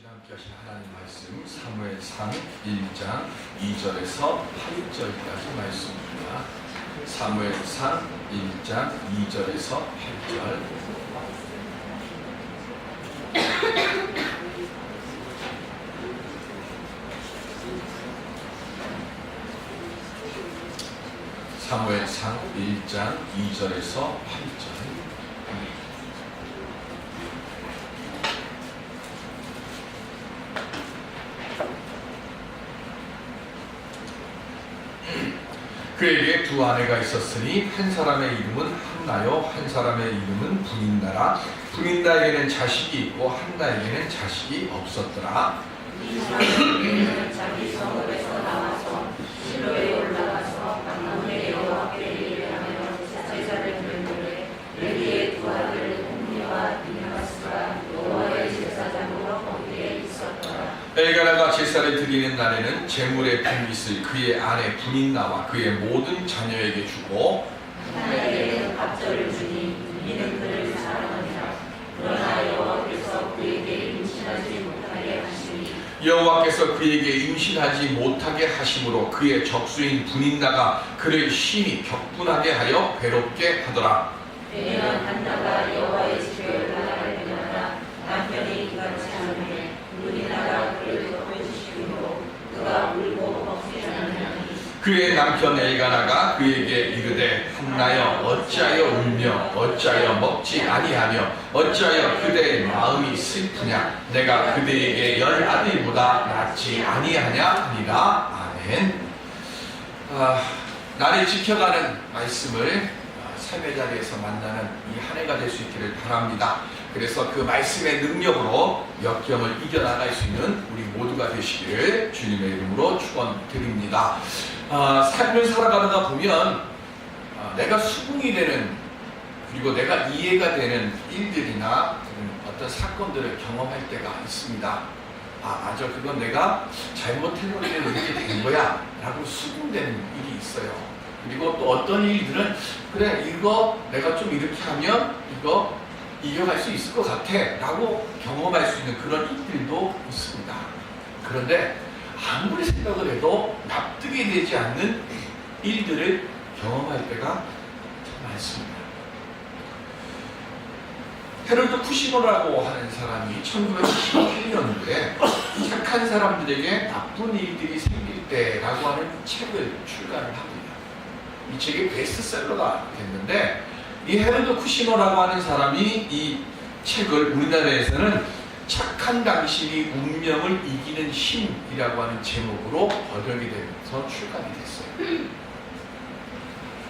함께 하신 하나님 말씀 사무엘상 1장 2절에서 8절까지 말씀입니다. 사무엘상 1장 2절에서 8절. 사무엘상 1장 2절에서 8절. 그에게 두 아내가 있었으니 한 사람의 이름은 한나요 한 사람의 이름은 분인나라. 분인나에게는 자식이 있고 한나에게는 자식이 없었더라. 이 사람은 자기 성읍에서 나와서 실로에 올라가서 만군의 여호와께 예배하며 제사를 드렸는데 레위의 두 아들 홈리와 비느하스가 여호와의 제사장으로 거기에 있었더라. 엘가나가 제사를 드리는 날에는 제물의 분깃을 그의 아내 분인나와 그의 모든 자녀에게 주고 하나에게는 밥절을 주니 이는 그를 사랑하니라. 그러나 여호와께서 그에게 임신하지 못하게 하시니 여호와께서 그에게 임신하지 못하게 하심으로 그의 적수인 분인나가 그를 심히 격분하게 하여 괴롭게 하더라. 왜냐하면 한나가 여호와의 집에 올라갈 때마다 남편이 이같이 하는데 분인나가 그를 덮여주시므로 그가 울고 먹지 않으니 그의 남편 엘가나가 그에게 이르되 한나여 어찌하여 울며 어찌하여 먹지 아니하며 어찌하여 그대의 마음이 슬프냐. 내가 그대에게 10아들보다 낫지 아니하냐 하니라. 아멘. 나를 지켜가는 말씀을 삶의 자리에서 만나는 이 한 해가 될 수 있기를 바랍니다. 그래서 그 말씀의 능력으로 역경을 이겨나갈 수 있는 우리 모두가 되시기를 주님의 이름으로 축원드립니다. 삶을 살아가다가 보면 내가 수긍이 되는, 그리고 내가 이해가 되는 일들이나 어떤 사건들을 경험할 때가 있습니다. 맞아, 그건 내가 잘못했는데 이렇게 된 거야 라고 수긍되는 일이 있어요. 그리고 또 어떤 일들은 그래, 이거 내가 좀 이렇게 하면 이거 이겨갈 수 있을 것 같아 라고 경험할 수 있는 그런 일들도 있습니다. 그런데 아무리 생각을 해도 납득이 되지 않는 일들을 경험할 때가 참 많습니다. 헤럴드 쿠시너라고 하는 사람이 1978년도에 착한 사람들에게 나쁜 일들이 생길 때라고 하는 책을 출간을 합니다. 이 책이 베스트셀러가 됐는데, 이 헤럴드 쿠시너라고 하는 사람이 이 책을 우리나라에서는 착한 당신이 운명을 이기는 힘이라고 하는 제목으로 번역이 되면서 출간이 됐어요.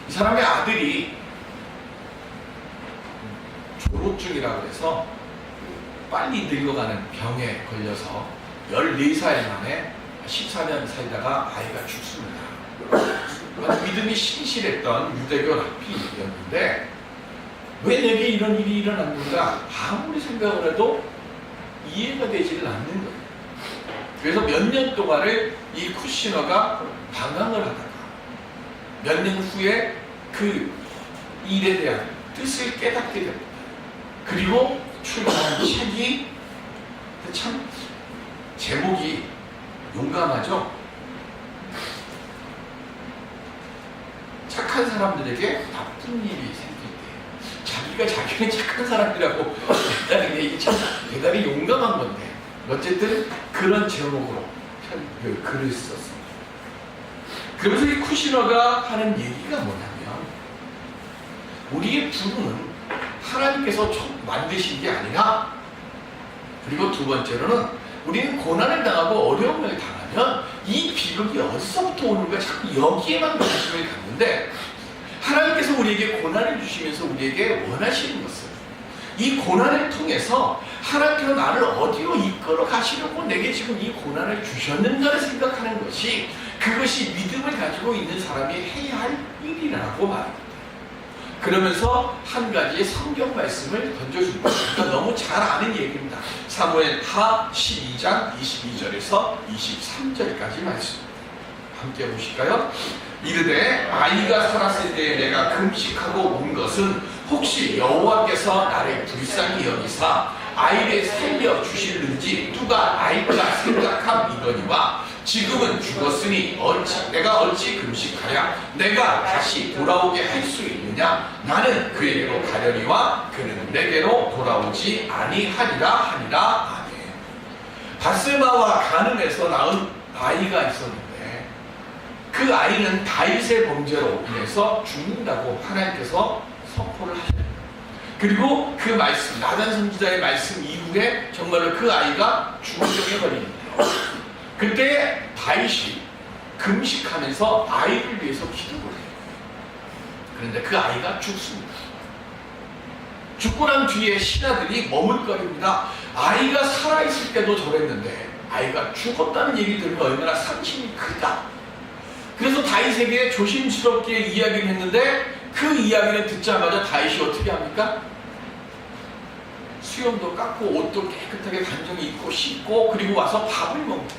이 사람의 아들이 조로증이라고 해서 빨리 늙어가는 병에 걸려서 14살 만에 14년 살다가 아이가 죽습니다. 믿음이 신실했던 유대교 랍비였는데 왜 내게 이런 일이 일어났는가 아무리 생각을 해도 이해가 되지를 않는 거예요. 그래서 몇 년 동안을 이 쿠시너가 방황을 하다가 몇 년 후에 그 일에 대한 뜻을 깨닫게 됩니다. 그리고 출간한 책이 참 제목이 용감하죠. 착한 사람들에게 나쁜 일이 생길 때 자기가 자기는 착한 사람이라고 했다는 게 참 대단히 용감한 건데, 어쨌든 그런 제목으로 글을 썼습니다. 그러면서 이 쿠시너가 하는 얘기가 뭐냐면, 우리의 부르는 하나님께서 만드신 게 아니라, 그리고 두 번째로는 우리는 고난을 당하고 어려움을 당하면 이 비극이 어디서부터 오는가 자꾸 여기에만 관심을 갖는데, 하나님께서 우리에게 고난을 주시면서 우리에게 원하시는 것은 이 고난을 통해서 하나님께서 나를 어디로 이끌어 가시려고 내게 지금 이 고난을 주셨는가를 생각하는 것이, 그것이 믿음을 가지고 있는 사람이 해야 할 일이라고 말합니다. 그러면서 한 가지의 성경 말씀을 던져줍니다. 그러니까 너무 잘 아는 얘기입니다. 사무엘하 12장 22절에서 23절까지 말씀입니다. 함께 보실까요? 이르되 아이가 살았을 때에 내가 금식하고 온 것은 혹시 여호와께서 나를 불쌍히 여기사 아이를 살려주실는지 누가 알까 생각함이거니와 지금은 죽었으니 내가 어찌 금식하랴 내가 다시 돌아오게 할 수 있느냐 나는 그에게로 가려니와 그는 내게로 돌아오지 아니하리라 하니라. 아멘. 바세바와 가늠에서 낳은 아이가 있었는데 그 아이는 다윗의 범죄로 인해서 죽는다고 하나님께서 선포를 하셨어요. 그리고 그 말씀, 나단 선지자의 말씀 이후에 정말로 그 아이가 죽음병에 걸립니다. 그때 다윗이 금식하면서 아이를 위해서 기도를 해요. 그런데 그 아이가 죽습니다. 죽고 난 뒤에 신하들이 머뭇거립니다. 아이가 살아있을 때도 저랬는데 아이가 죽었다는 얘기 들으면 얼마나 상심이 크다. 그래서 다윗에게 조심스럽게 이야기를 했는데 그 이야기를 듣자마자 다윗이 어떻게 합니까? 수염도 깎고 옷도 깨끗하게 단정히 입고 씻고 그리고 와서 밥을 먹습니다.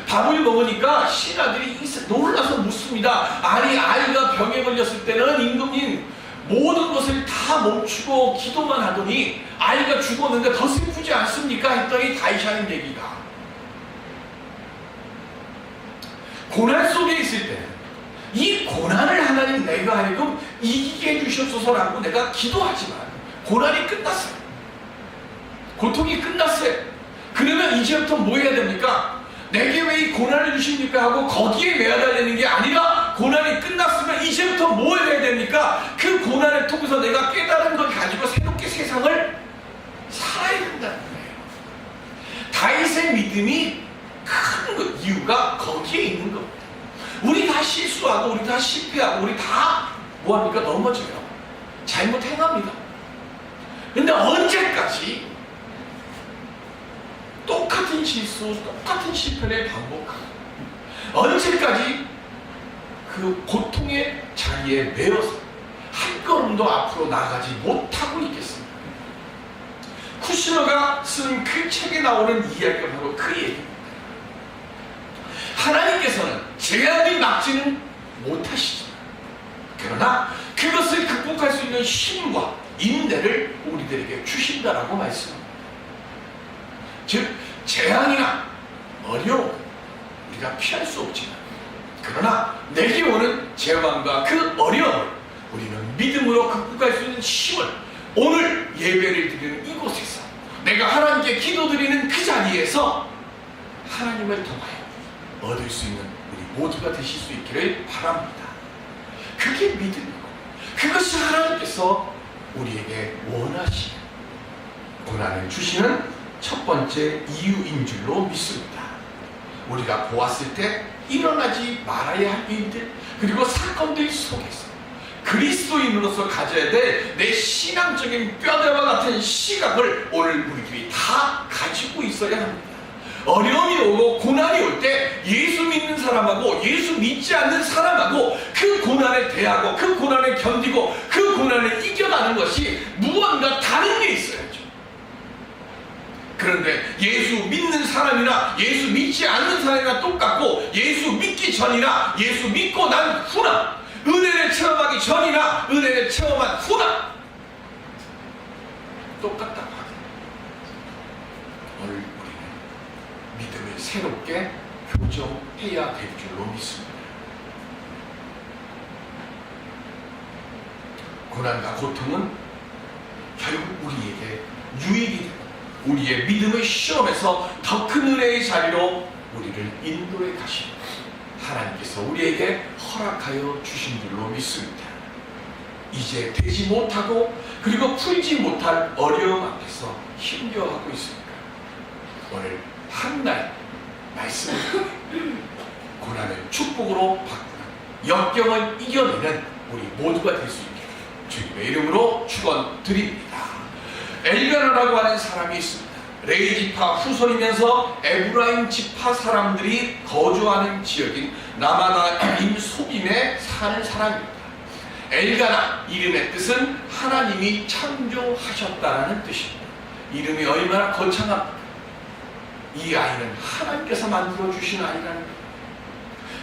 밥을 먹으니까 신하들이 놀라서 묻습니다. 아니 아이가 병에 걸렸을 때는 임금님 모든 것을 다 멈추고 기도만 하더니 아이가 죽었는데 더 슬프지 않습니까? 했더니 다윗이 하는 얘기가 고난 속에 있을 때는 이 고난을 하나님 내가 하여금 이기게 해주셨소서라고 내가 기도하지만 고난이 끝났어요. 고통이 끝났어요. 그러면 이제부터 뭐 해야 됩니까? 내게 왜 이 고난을 주십니까? 하고 거기에 매달리는 게 아니라 고난이 끝났으면 이제부터 뭐 해야 됩니까? 그 고난을 통해서 내가 깨달은 걸 가지고 새롭게 세상을 살아야 된다는 거예요. 다윗의 믿음이 큰 이유가 거기에 있는 겁니다. 우리 다 실수하고 우리 다 실패하고 우리 다 뭐합니까? 넘어져요. 잘못 행합니다. 근데 언제까지 똑같은 실수, 똑같은 실패를 반복하고 언제까지 그 고통의 자리에 매여서 한 걸음도 앞으로 나가지 못하고 있겠습니까? 쿠시너가 쓴 그 책에 나오는 이야기가 바로 그 얘기입니다. 하나님께서는 재앙을 막지는 못하시지만 그러나 그것을 극복할 수 있는 힘과 인내를 우리들에게 주신다라고 말씀합니다. 즉 재앙이나 어려움 우리가 피할 수 없지만 그러나 내게 오는 재앙과 그 어려움을 우리는 믿음으로 극복할 수 있는 힘을 오늘 예배를 드리는 이곳에서 내가 하나님께 기도드리는 그 자리에서 하나님을 통하여 얻을 수 있는 우리 모두가 되실 수 있기를 바랍니다. 그게 믿음이고 그것이 하나님께서 우리에게 원하시는 고난을 주시는 첫 번째 이유인 줄로 믿습니다. 우리가 보았을 때 일어나지 말아야 할 일들 그리고 사건들 속에서 그리스도인으로서 가져야 될 내 신앙적인 뼈대와 같은 시각을 오늘 우리들이 다 가지고 있어야 합니다. 어려움이 오고 고난이 올 때 예수 믿는 사람하고 예수 믿지 않는 사람하고 그 고난을 대하고 그 고난을 견디고 그 고난을 이겨가는 것이 무언가 다른 게 있어야죠. 그런데 예수 믿는 사람이나 예수 믿지 않는 사람이나 똑같고 예수 믿기 전이나 예수 믿고 난 후나 은혜를 체험하기 전이나 은혜를 체험한 후나 똑같다고 하죠. 오늘 우리는 믿음을 새롭게 교정해야 될 줄로 믿습니다. 고난과 고통은 결국 우리에게 유익이 되고 우리의 믿음의 시험에서 더 큰 은혜의 자리로 우리를 인도해 가시는 하나님께서 우리에게 허락하여 주신 줄로 믿습니다. 이제 되지 못하고 그리고 풀지 못할 어려움 앞에서 힘겨워하고 있습니까? 오늘 한날 말씀을 고난을 축복으로 바꾸는 역경을 이겨내는 우리 모두가 될 수 있게 주님의 이름으로 축원드립니다. 엘가나라고 하는 사람이 있습니다. 레위 지파 후손이면서 에브라임 지파 사람들이 거주하는 지역인 라마다임 소빔에 사는 사람입니다. 엘가나 이름의 뜻은 하나님이 창조하셨다라는 뜻입니다. 이름이 얼마나 거창합니까? 이 아이는 하나님께서 만들어주신 아이라는 겁니다.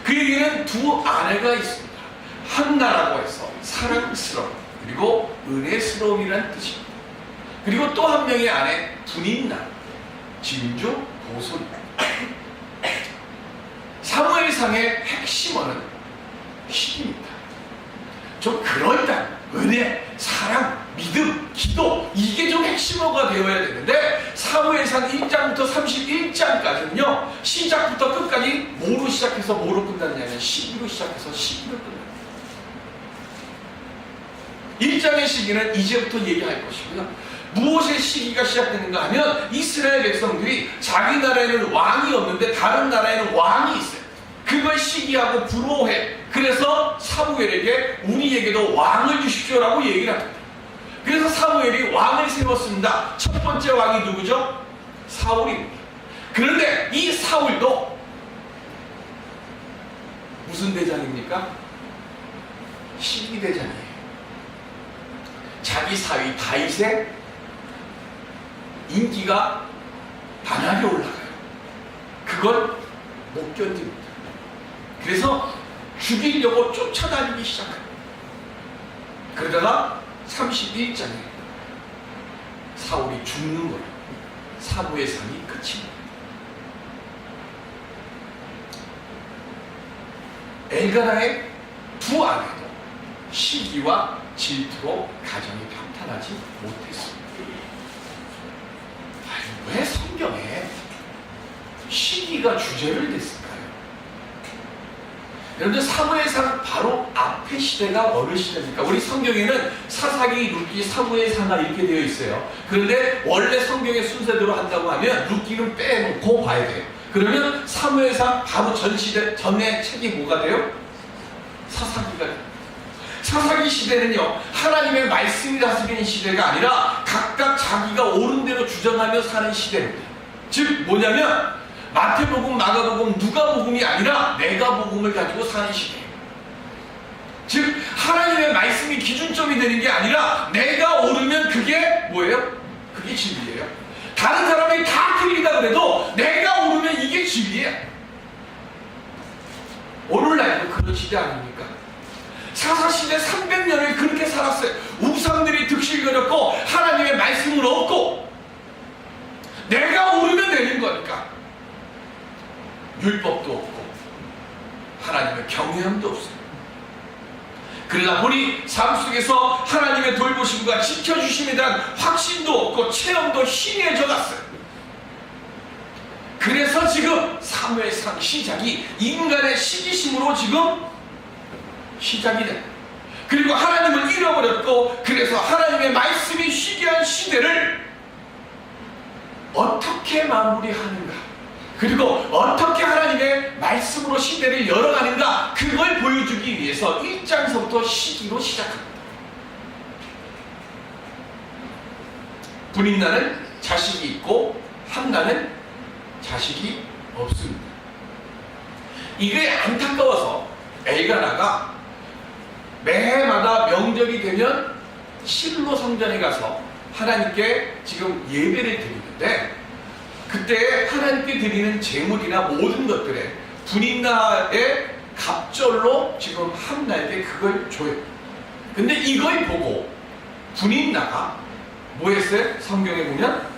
그에게는 두 아내가 있습니다. 한나라고 해서 사랑스러움 그리고 은혜스러움이라는 뜻입니다. 그리고 또 한 명의 아내 분인나, 진주, 보솔. 사무엘상의 핵심어는 시기입니다. 좀 그럴다, 은혜, 사랑, 믿음, 기도, 이게 좀 핵심어가 되어야 되는데 사무엘상 1장부터 31장까지는요 시작부터 끝까지 뭐로 시작해서 뭐로 끝났냐면 시기로 시작해서 시기로 끝납니다. 1장의 시기는 이제부터 얘기할 것이고요. 무엇의 시기가 시작되는가 하면 이스라엘 백성들이 자기 나라에는 왕이 없는데 다른 나라에는 왕이 있어요. 그걸 시기하고 부러워해. 그래서 사무엘에게 우리에게도 왕을 주십시오라고 얘기를 합니다. 그래서 사무엘이 왕을 세웠습니다. 첫 번째 왕이 누구죠? 사울입니다. 그런데 이 사울도 무슨 대장입니까? 시기 대장이에요. 자기 사위 다윗의 인기가 반하게 올라가요. 그걸 못 견딥니다. 그래서 죽이려고 쫓아다니기 시작합니다. 그러다가 31장에 사울이 죽는 거예요. 사무엘상이 끝입니다. 엘가나의 두 아내도 시기와 질투로 가정이 평탄하지 못했습니다. 왜 성경에 시기가 주제를 냈을까요? 여러분들 사무엘상 바로 앞의 시대가 어느 시대입니까? 우리 성경에는 사사기, 룻기, 사무엘상가 이렇게 되어 있어요. 그런데 원래 성경의 순서대로 한다고 하면 룻기는 빼놓고 봐야 돼요. 그러면 사무엘상 바로 전 시대 전의 책이 뭐가 돼요? 사사기가 돼요. 사사기 시대는요 하나님의 말씀이 다스리는 시대가 아니라 각각 자기가 옳은 대로 주장하며 사는 시대입니다. 즉 뭐냐면 마태복음, 마가복음, 누가복음이 아니라 내가복음을 가지고 사는 시대예요. 즉 하나님의 말씀이 기준점이 되는 게 아니라 내가 옳으면 그게 뭐예요? 그게 진리예요. 다른 사람이 다 틀리다 그래도 내가 옳으면 이게 진리예요. 오늘날도 그런 시대 아닙니까? 사사시대 300년을 그렇게 살았어요. 우상들이 득실거렸고 하나님의 말씀을 얻고 내가 옳으면 되는 거니까 율법도 없고 하나님의 경외함도 없어요. 그러다 보니 삶 속에서 하나님의 돌보심과 지켜주심에 대한 확신도 없고 체험도 희미해져 갔어요. 그래서 지금 사무엘상 시작이 인간의 시기심으로 지금 시작이 돼. 그리고 하나님을 잃어버렸고 그래서 하나님의 말씀이 시기한 시대를 어떻게 마무리하는가, 그리고 어떻게 하나님의 말씀으로 시대를 열어가는가, 그걸 보여주기 위해서 1장서부터 시기로 시작합니다. 분인나는 자식이 있고 한나는 자식이 없습니다. 이게 안타까워서 엘가나가 매해마다 명절이 되면 실로 성전에 가서 하나님께 지금 예배를 드리는데 그때 하나님께 드리는 제물이나 모든 것들에 분인나의 갑절로 지금 한나에게 그걸 줘요. 근데 이걸 보고 분인나가 뭐 했어요? 성경에 보면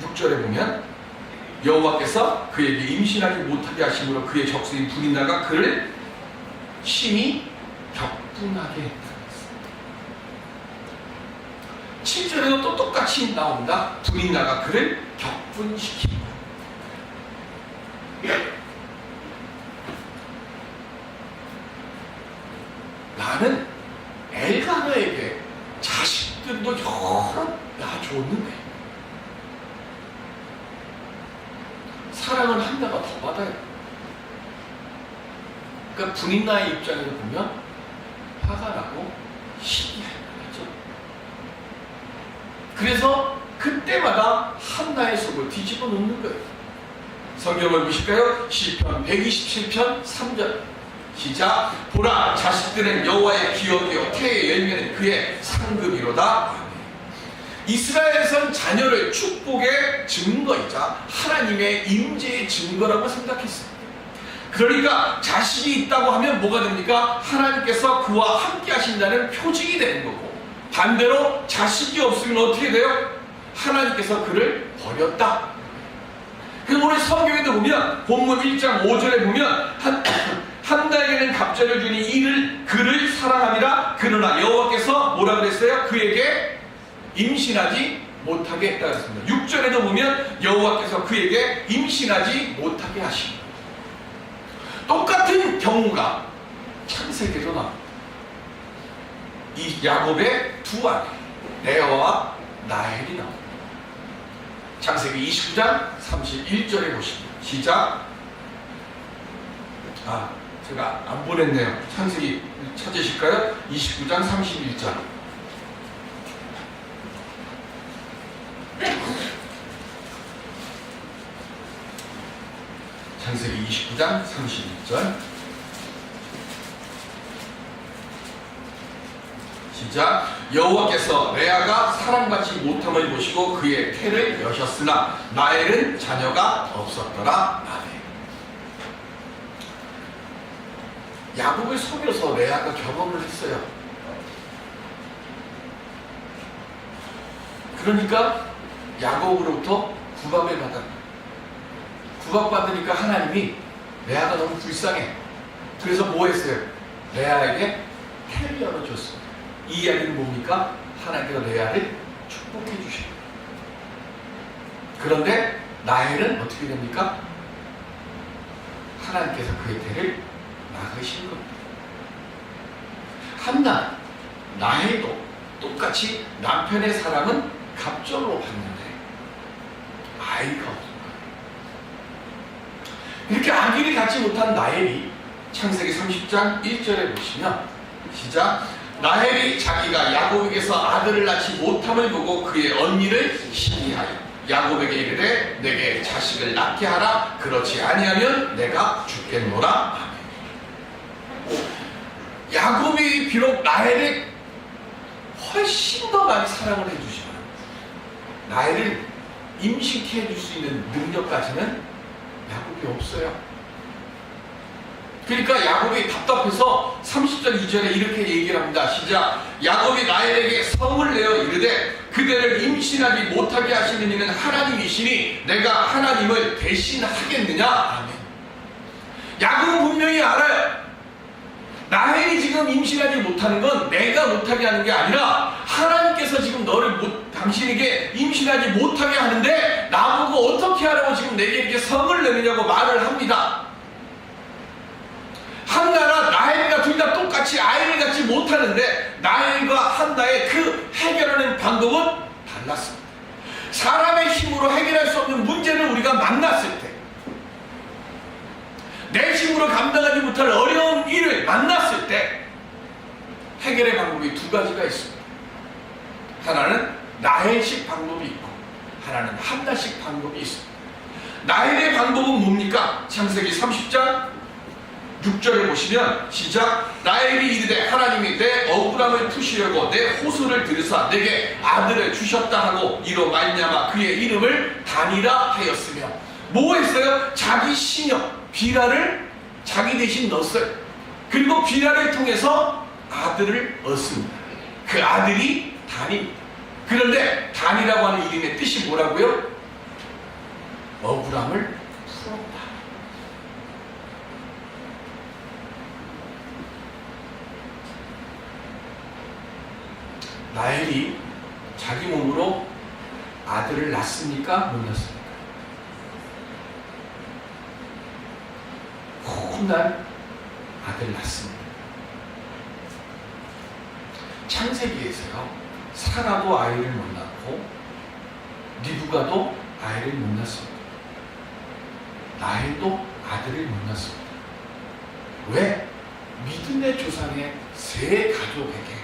6절에 보면 여호와께서 그에게 임신하지 못하게 하심으로 그의 적수인 분인나가 그를 심히 격분하게 했다. 7절에도 또 똑같이 나옵니다. 분인나가 그를 격분시키고. 나는 엘가나에게 자식들도 여러 낳아줬는데 사랑은 한나가 더 받아요. 그러니까 분인나의 입장에서 보면 화가 나고 시기할 만하죠. 그래서 그때마다 한나의 속을 뒤집어 놓는 거예요. 성경을 보실까요? 시편 127편 3절 시작. 보라, 자식들은 여호와의 기업이요 태의 열매는 그의 상급이로다. 이스라엘에선 자녀를 축복의 증거이자 하나님의 임재의 증거라고 생각했습니다. 그러니까 자식이 있다고 하면 뭐가 됩니까? 하나님께서 그와 함께 하신다는 표징이 되는 거고, 반대로 자식이 없으면 어떻게 돼요? 하나님께서 그를 버렸다. 그래서 오늘 성경에도 보면 본문 1장 5절에 보면 한나에게는 갑절을 주니 그를 사랑함이라. 그러나 여호와께서 뭐라 그랬어요? 그에게 임신하지 못하게 했다 그랬습니다. 6절에도 보면 여호와께서 그에게 임신하지 못하게 하십니다. 똑같은 경우가 창세기에도 나옵니다. 이 야곱의 두 아들 레아와 라헬이 나옵니다. 창세기 29장 31절에 보시면 시작. 제가 안 보냈네요. 창세기 찾으실까요? 29장 31절. 창세기 29장 31절 시작. 여호와께서 레아가 사랑받지 못함을 보시고 그의 태를 여셨으나 라헬은 자녀가 없었더라. 아멘. 야곱을 속여서 레아가 경험을 했어요. 그러니까 야곱으로부터 구박을 받았다. 구박받으니까 하나님이 레아가 너무 불쌍해. 그래서 뭐 했어요? 레아에게 태를 열어줬어요. 이 이야기는 뭡니까? 하나님께서 레아를 축복해 주십니다. 그런데 라헬은 어떻게 됩니까? 하나님께서 그의 태를 막으신 겁니다. 한나, 라헬도 똑같이 남편의 사랑은 갑절로 받는데 아이가 없는 거예요. 이렇게 아기를 갖지 못한 라헬이 창세기 30장 1절에 보시면 시작. 라헬이 자기가 야곱에게서 아들을 낳지 못함을 보고 그의 언니를 시기하여 야곱에게 이르되 내게 자식을 낳게 하라. 그렇지 아니하면 내가 죽겠노라. 아멘. 야곱이 비록 라헬을 훨씬 더 많이 사랑을 해주지만 라헬을 임신케 해줄 수 있는 능력까지는 야곱이 없어요. 그러니까 야곱이 답답해서 30절 2절에 이렇게 얘기를 합니다. 시작. 야곱이 라헬에게 성을 내어 이르되 그대를 임신하지 못하게 하시는 이는 하나님이시니 내가 하나님을 대신하겠느냐. 아멘. 야곱은 분명히 알아요. 라헬이 지금 임신하지 못하는 건 내가 못하게 하는 게 아니라 하나님께서 지금 당신에게 임신하지 못하게 하는데 나보고 어떻게 하라고 지금 내게 이렇게 성을 내느냐고 말을 합니다. 한나나 라헬이가 둘 다 똑같이 아이를 갖지 못하는데 라헬과 한나의 그 해결하는 방법은 달랐습니다. 사람의 힘으로 해결할 수 없는 문제를 우리가 만났을 때, 내 힘으로 감당하지 못할 어려운 일을 만났을 때 해결의 방법이 두 가지가 있습니다. 하나는 라헬식 방법이 있고 하나는 한나식 방법이 있습니다. 라헬의 방법은 뭡니까? 창세기 30장 6절을 보시면 시작. 라헬이 이르되 하나님이 내 억울함을 푸시려고 내 호소를 들으사 내게 아들을 주셨다 하고 이로 말미암아 그의 이름을 단이라 하였으며, 뭐 했어요? 자기 시녀 비라를 자기 대신 넣었어요. 그리고 비라를 통해서 아들을 얻습니다. 그 아들이 단입니다. 그런데 단이라고 하는 이름의 뜻이 뭐라고요? 억울함을 풀었다. 라헬이 자기 몸으로 아들을 낳습니까? 못 낳습니까? 훗날 아들을 낳습니다. 창세기에서요, 사라도 아이를 못 낳고 리브가도 아이를 못 낳습니다. 라헬도 아들을 못 낳습니다. 왜? 믿음의 조상의 세 가족에게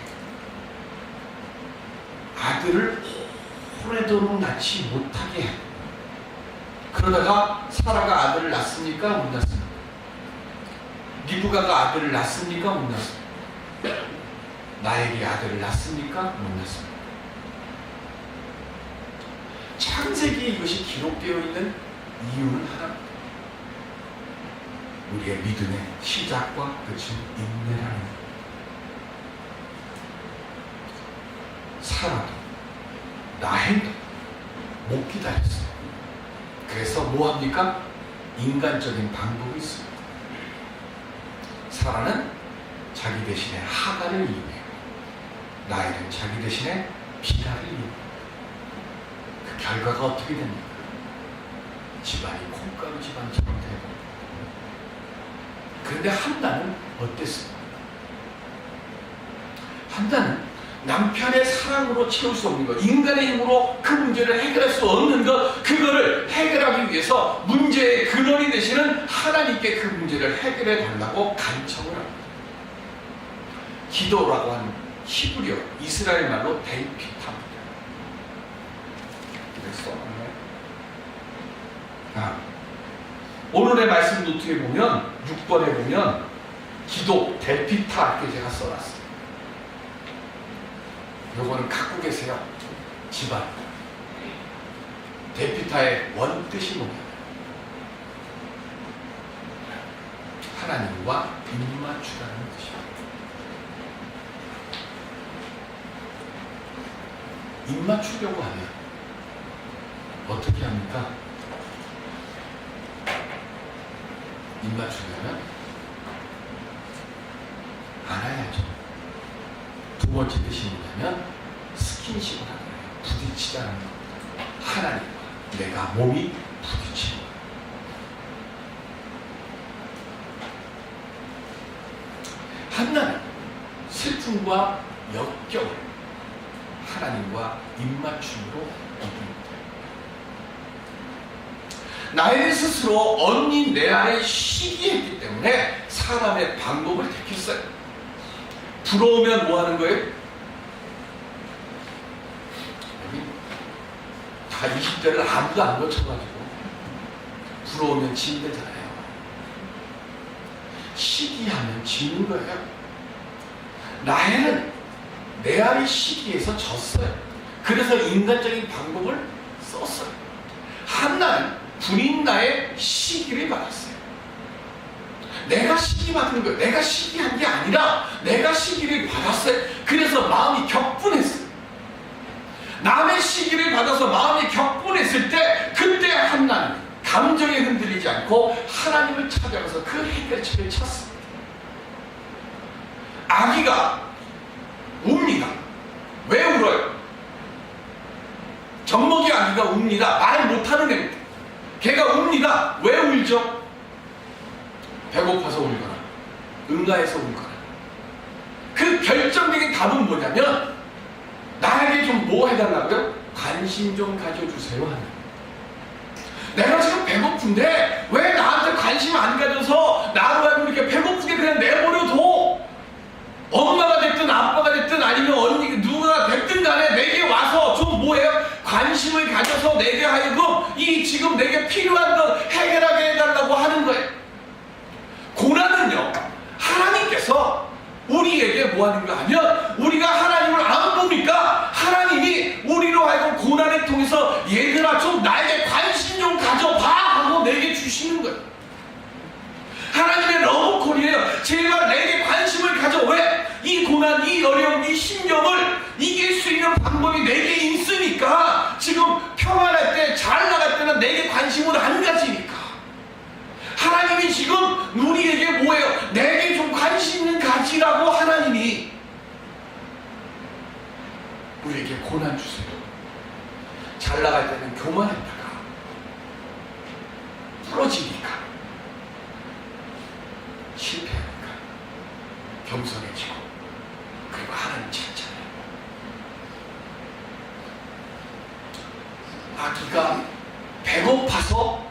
아들을 오래도록 낳지 못하게 해. 그러다가 사라가 아들을 낳습니까? 못 낳습니까? 리브가가 아들을 낳습니까? 못 낳습니까? 라헬이 아들을 낳습니까? 못 낳습니까? 창세기에 이것이 기록되어 있는 이유는 하나입니다. 우리의 믿음의 시작과 끝은 인내라는 것. 사라도 라헬도 못 기다렸어요. 그래서 뭐합니까? 인간적인 방법이 있습니다. 사라는 자기 대신에 하가를 이용해요. 라헬은 자기 대신에 비라를 이용해요. 그 결과가 어떻게 됩니까? 집안이 콩가루 집안처럼 되고. 그런데 한나는 어땠습니까? 한나는 남편의 사랑으로 채울 수 없는 것, 인간의 힘으로 그 문제를 해결할 수 없는 것, 그거를 해결하기 위해서 문제의 근원이 되시는 하나님께 그 문제를 해결해 달라고 간청을 합니다. 기도라고 하는 히브리어, 이스라엘 말로 데이피타입니다. 그래서 오늘의 말씀 노트에 보면 6번에 보면 기도, 데피타 이렇게 제가 써놨어요. 요거는 갖고 계세요. 집안. 데피타의 원뜻이 뭐냐? 하나님과 입맞추라는 뜻입니다. 입맞추려고 하면 어떻게 합니까? 입맞추려면 안아야죠. 두 번째 뜻이 뭐냐면 스킨십을 하는 거예요. 부딪히자는 겁니다. 하나님과 내가 몸이 부딪히는 거예요. 한나는 슬픔과 역경을 하나님과 입맞춤으로 이깁니다. 나의 스스로 언니 레아를 시기했기 때문에 사람의 방법을 택했어요. 부러우면 뭐 하는 거예요? 다 20대를 아무도 안 거쳐가지고 부러우면 진대잖아요. 시기하면 지는 거예요. 라헬은 레아의 시기에서 졌어요. 그래서 인간적인 방법을 썼어요. 한나는 분인나의 시기를 받았어요. 내가 시기 받은 거예요. 내가 시기한 게 아니라 내가 시기를 받았어요. 그래서 마음이 격분했어요. 남의 시기를 받아서 마음이 격분했을 때 그때 한나는 감정에 흔들리지 않고 하나님을 찾아가서 그 해결책을 찾습니다. 아기가 웁니다. 왜 울어요? 젖먹이 아기가 웁니다. 말 못하는 애입니다. 걔가 웁니다. 왜 울죠? 배고파서 울거나 응가해서 울거나. 그 결정적인 답은 뭐냐면 나에게 좀 뭐 해달라고요? 관심 좀 가져주세요 하는. 내가 지금 배고픈데 왜 나한테 관심 안 가져서 나로 하여금 이렇게 배고프게 그냥 내버려둬. 엄마가 됐든 아빠가 됐든 아니면 언니 누가 됐든 간에 내게 와서 좀 뭐예요? 관심을 가져서 내게 하여금 이 지금 내게 필요한 것 해결하게 해달라고 하는 거예요. 고난은요, 하나님께서 우리에게 뭐 하는가 하면 우리가 하나님을 안 보니까 하나님이 우리로 하여금 고난을 통해서 얘들아 좀 나에게 관심 좀 가져봐 하고 내게 주시는 거예요. 하나님의 러브콜이에요. 제발 내게 관심을 가져. 왜? 이 고난, 이 어려움, 이 심령을 이길 수 있는 방법이 내게 있으니까. 지금 평안할 때, 잘 나갈 때는 내게 관심을 안 가지니까. 하나님이 지금 우리에게 뭐예요? 내게 좀 관심을 가지라고 하나님이 우리에게 고난 주세요. 잘 나갈 때는 교만했다가 부러지니까 실패하니까 겸손해지고 그리고 하나님 찾잖아요. 아기가 배고파서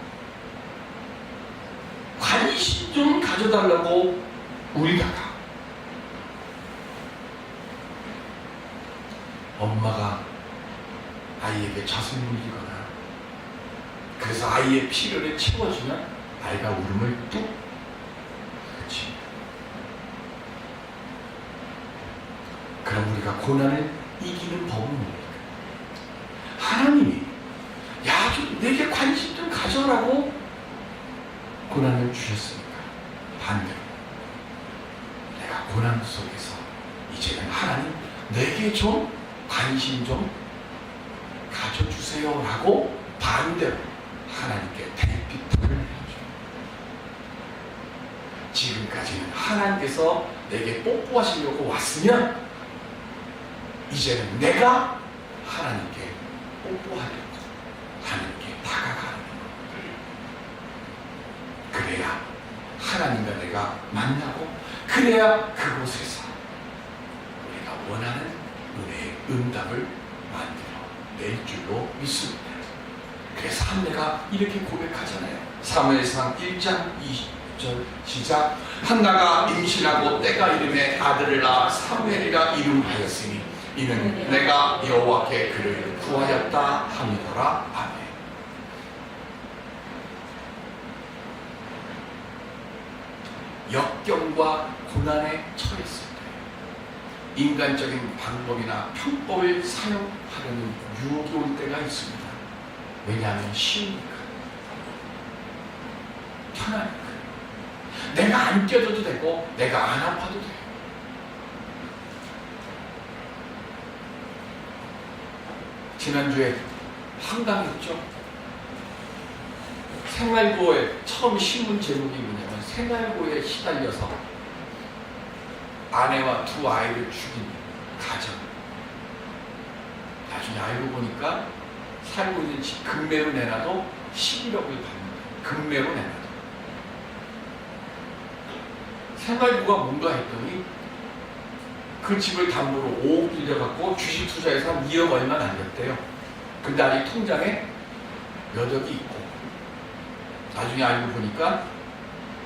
관심 좀 가져달라고 울다가 엄마가 아이에게 젖을 물리거나 그래서 아이의 필요를 채워주면 아이가 울음을 뚝 그칩니다. 그럼 우리가 고난을 이기는 법은 뭡니까? 하나님이 야, 좀 내게 관심 좀 가져라고 고난을 주셨습니까? 고난 속에서 이제는 하나님 내게 좀 관심 좀 가져주세요 라고 반대로 하나님께 대피탁을 해야죠. 지금까지는 하나님께서 내게 뽀뽀하시려고 왔으면 이제는 내가 하나님께 뽀뽀하려고 하나님께 다가가는 것들. 그래야 하나님과 내가 만나고 그래야 그곳에서 우리가 원하는 은혜의 응답을 만들어 낼 줄로 믿습니다. 그래서 한나가 이렇게 고백하잖아요. 사무엘상 1장 20절 시작. 한나가 임신하고 때가 이름에 아들을 낳아 사무엘이라 이름하였으니 이는 내가 여호와께 그를 구하였다 함이더라. 아멘. 역경과 고난에 처했을 때 인간적인 방법이나 편법을 사용하려는 유혹이 올 때가 있습니다. 왜냐하면 쉬우니까, 편하니까. 내가 안 껴줘도 되고 내가 안 아파도 돼요. 지난주에 한강했죠. 생활고에 처음 신문 제목이 뭐냐면 생활고에 시달려서 아내와 두 아이를 죽인 가정. 나중에 알고 보니까 살고 있는 집 금매로 내놔도 11억을 받는 거예요. 금매로 내놔도. 생활고가 뭔가 했더니 그 집을 담보로 5억 빌려갖고 주식 투자해서 한 2억 얼마 남겼대요. 근데 아직 통장에 몇 억이 있고 나중에 알고 보니까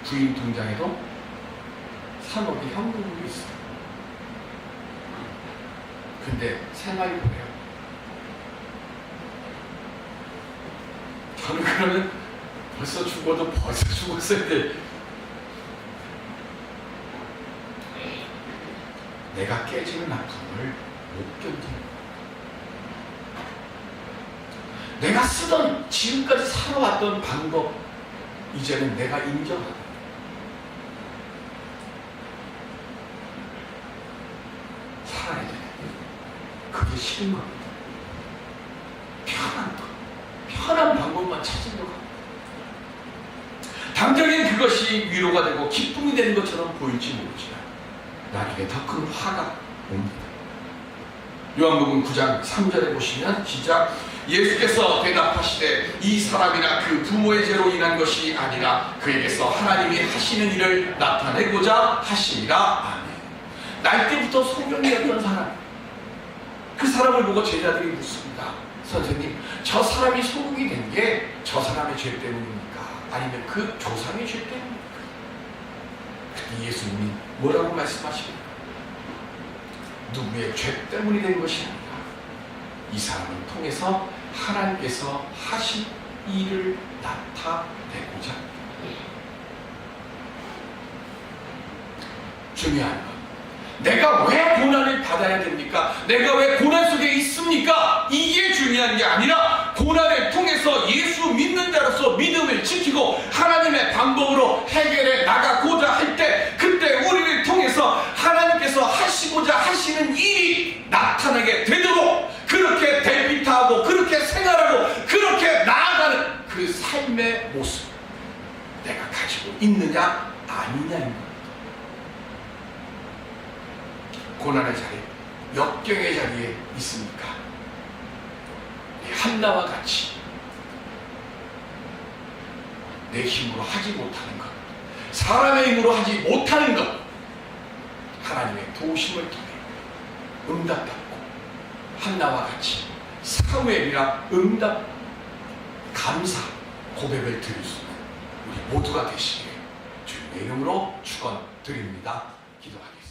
부인 통장에도 3억이 현금으로 있어요. 근데 생활고예요. 저는 그러면 벌써 죽어도 벌써 죽었을 때 내가 깨지는 아픔을 못 견디는 거예요. 내가 쓰던 지금까지 살아왔던 방법 이제는 내가 인정하고 살아야 돼. 그게 싫은 겁니다. 편한 것, 편한 방법만 찾으려고 합니다. 당장엔 그것이 위로가 되고 기쁨이 되는 것처럼 보일지 모르지만 나중에 더 큰 화가 옵니다. 요한복음 9장 3절에 보시면 시작. 예수께서 대답하시되 이 사람이나 그 부모의 죄로 인한 것이 아니라 그에게서 하나님이 하시는 일을 나타내고자 하시니라. 아멘. 날 때부터 소경이었던 사람, 그 사람을 보고 제자들이 묻습니다. 선생님, 저 사람이 소경이 된 게 저 사람의 죄 때문입니까? 아니면 그 조상의 죄 때문입니까? 그때 예수님이 뭐라고 말씀하십니까? 누구의 죄 때문이 된 것이 아니라 이 사람을 통해서 하나님께서 하신 일을 나타내고자. 중요한 건 내가 왜 고난을 받아야 됩니까? 내가 왜 고난 속에 있습니까? 이게 중요한 게 아니라 고난을 통해서 예수 믿는 자로서 믿음을 지키고 하나님의 방법으로 해결해 나가고자 할 때 그때 우리를 통해서 하나님께서 하시고자 하시는 일이 나타나게 되도록 그렇게 대비타하고 그렇게 생활하고 그렇게 나아가는 그 삶의 모습 내가 가지고 있느냐 아니냐인 겁니다. 고난의 자리, 역경의 자리에 있습니까? 한나와 같이 내 힘으로 하지 못하는 것, 사람의 힘으로 하지 못하는 것, 하나님의 도우심을 통해 응답받고 한나와 같이 사무엘이라 응답, 감사, 고백을 드릴 수 있는 우리 모두가 되시기를 주님의 이름으로 축원드립니다. 기도하겠습니다.